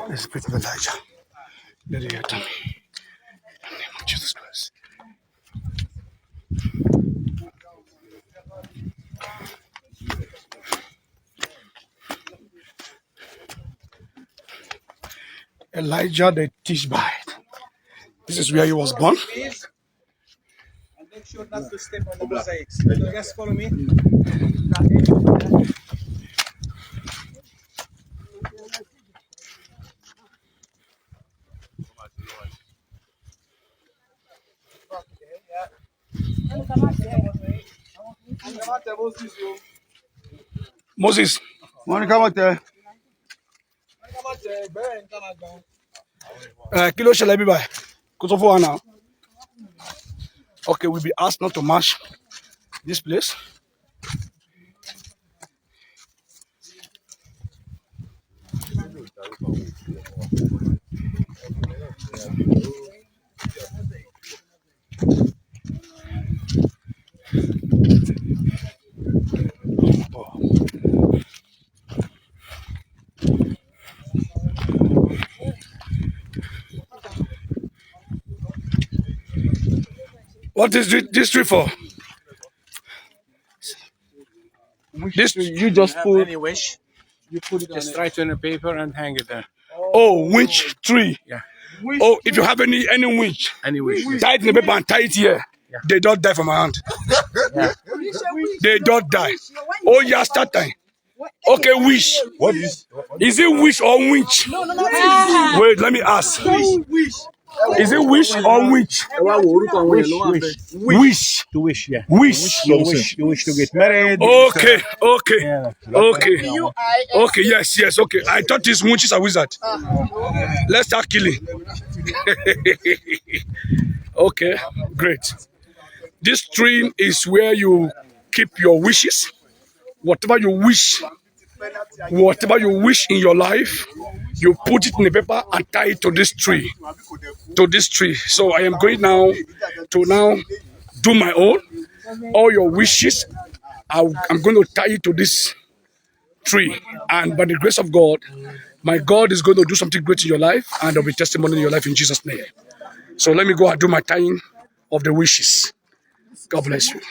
The spirit of Elijah. Let it enter me. In the name of Jesus Christ. Elijah the Tishbite. This is where he was born. And make sure not to step on the mosaics. So just follow me. Moses, want to come out there? Kilo shall I be by? Now. Okay, we'll be asked not to march this place. What is this tree for? This you just put any wish. You put it just write on a paper and hang it there. Oh, winch tree. Yeah. Oh, if you have any winch, tie it in the paper and tie it here. Yeah. They don't die from my hand. Yeah. They don't die. Oh, yeah, start time. Okay, wish. What is? Is it wish or winch? No. Wait, let me ask. Wish. Is it wish or winch? Wish. To wish, yeah. Wish. You wish to get married. Okay. Yeah. Okay, yes. Okay. I thought these winches are wizard. Let's start killing. Okay, great. This tree is where you keep your wishes. Whatever you wish in your life, you put it in the paper and tie it to this tree. So I am going now to do my own. All your wishes, I'm going to tie it to this tree. And by the grace of God, my God is going to do something great in your life, and there'll be testimony in your life in Jesus' name. So let me go and do my tying of the wishes. God bless you.